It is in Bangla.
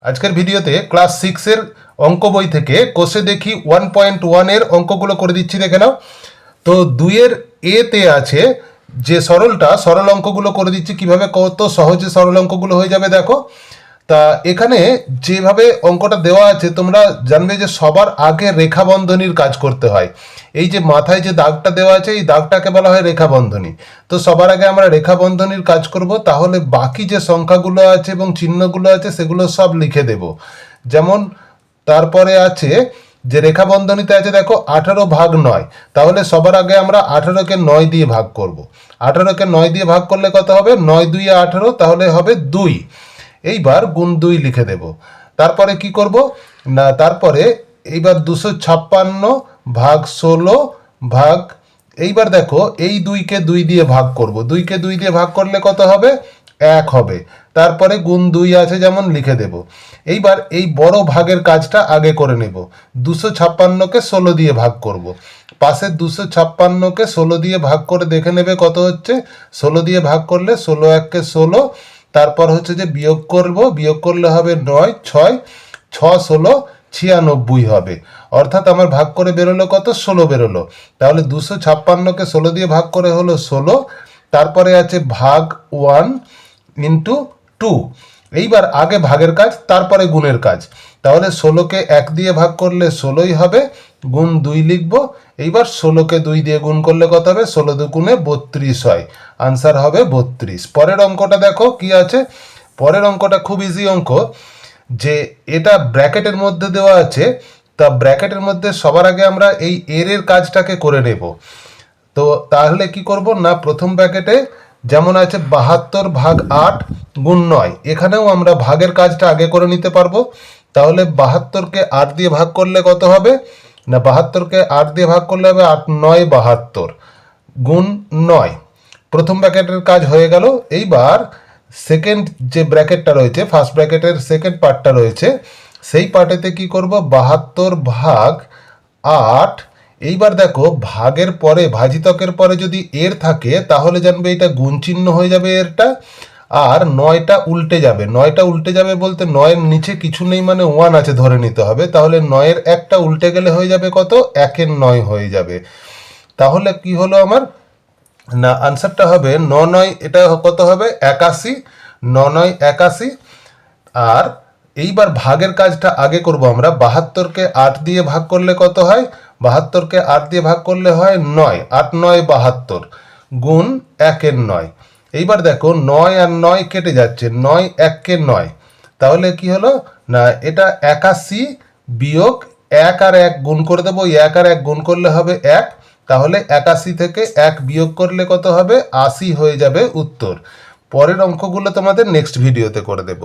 আজকের ভিডিওতে ক্লাস 6 এর অঙ্ক বই থেকে কোষে দেখি 1.1 এর অঙ্কগুলো করে দিচ্ছি, দেখে নাও। তো 2 এর এ তে আছে যে সরল অঙ্কগুলো করে দিচ্ছি, কিভাবে কত সহজে সরল অঙ্কগুলো হয়ে যাবে দেখো। তা এখানে যেভাবে অঙ্কটা দেওয়া আছে তোমরা জানবে যে সবার আগে রেখা বন্ধনীর কাজ করতে হয়। এই যে মাথায় যে দাগটা দেওয়া আছে এই দাগটাকে বলা হয় রেখা বন্ধনী। তো সবার আগে আমরা রেখা বন্ধনীর কাজ করব, তাহলে বাকি যে সংখ্যাগুলো আছে এবং চিহ্নগুলো আছে সেগুলো সব লিখে দেব। যেমন তারপরে আছে যে রেখা বন্ধনীতে আছে দেখো 18/9, তাহলে সবার আগে আমরা 18কে 9 দিয়ে ভাগ করব। 18কে 9 দিয়ে ভাগ করলে কত হবে? 9 2 18, তাহলে হবে 2। এইবার গুণ 2 লিখে দেব। তারপরে কি করব না, তারপরে এইবার 256 ভাগ 16 ভাগ, এইবার দেখো এই 2কে 2 দিয়ে ভাগ করব। 2কে 2 দিয়ে ভাগ করলে কত হবে? 1 হবে। তারপরে গুণ 2 আছে যেমন লিখে দেব। এইবার এই বড় ভাগের কাজটা আগে করে নেব। 256কে 16 দিয়ে ভাগ করব। পাশের 256কে 16 দিয়ে ভাগ করে দেখে নেবে কত হচ্ছে। 16 দিয়ে ভাগ করলে 16 1 16, তারপর হচ্ছে যে বিয়োগ করব, বিয়োগ করলে হবে 9 6 6 16 96 হবে। অর্থাৎ আমার ভাগ করে বেরোলো কত? 16 বেরোলো। তাহলে 256কে 16 দিয়ে ভাগ করে হলো 16। তারপরে আছে ভাগ 1 ইন্টু 2। এইবার আগে ভাগের কাজ, তারপরে গুণের কাজ। তাহলে 16কে 1 দিয়ে ভাগ করলে 16ই হবে, গুণ 2 লিখব। এইবার 16কে 2 দিয়ে গুণ করলে কত হবে? 16 দুগুণে 32 হয়। আনসার হবে 32। পরের অঙ্কটা দেখো কি আছে। পরের অঙ্কটা খুব ইজি অঙ্ক, যে এটা ব্র্যাকেটের মধ্যে দেওয়া আছে। তা ব্র্যাকেটের মধ্যে সবার আগে আমরা এই এর কাজটাকে করে নেব। তো তাহলে কি করব না, প্রথম ব্র্যাকেটে যেমন আছে 72 ভাগ 8 গুণ 9, এখানেও আমরা ভাগের কাজটা আগে করে নিতে পারবো। তাহলে 72কে 8 দিয়ে ভাগ করলে কত হবে না, 72কে 8 দিয়ে ভাগ করলে হবে 8 9 72 গুণ 9। প্রথম ব্র্যাকেটের কাজ হয়ে গেল। এইবার সেকেন্ড যে ব্র্যাকেটটা রয়েছে, ফার্স্ট ব্র্যাকেটের সেকেন্ড পার্টটা রয়েছে, সেই পার্টেতে কি করব? 72 ভাগ 8। এইবার দেখো ভাগের পরে, ভাজিতকের পরে যদি এর থাকে তাহলে জানবে এটা গুণ চিহ্ন হয়ে যাবে এরটা, আর 9টা উল্টে যাবে। 9টা উল্টে যাবে বলতে 9-এর নিচে কিছু নেই, মানে 1 আছে ধরে নিতে হবে। তাহলে 9-এর একটা উল্টে গেলে হয়ে যাবে কত? 1-এর 9 হয়ে যাবে। তাহলে কি হলো আমার না, আনসারটা হবে 9 9, এটা কত হবে? 81। 9 9 81। আর এইবার ভাগের কাজটা আগে করব আমরা। 72কে 8 দিয়ে ভাগ করলে কত হয়? 72কে 8 দিয়ে ভাগ করলে হয় 9 8 9 72 গুণ 1-এর 9। এইবার দেখো 9 আর 9 কেটে যাচ্ছে, 9 1-কে 9, তাহলে কি হলো না, এটা 81 বিয়োগ 1 আর 1 গুণ করে দেবো। 1 আর 1 গুণ করলে হবে 1, তাহলে 81 থেকে 1 বিয়োগ করলে কত হবে? 80 হয়ে যাবে উত্তর। পরের অঙ্কগুলো তোমাদের নেক্সট ভিডিওতে করে দেব।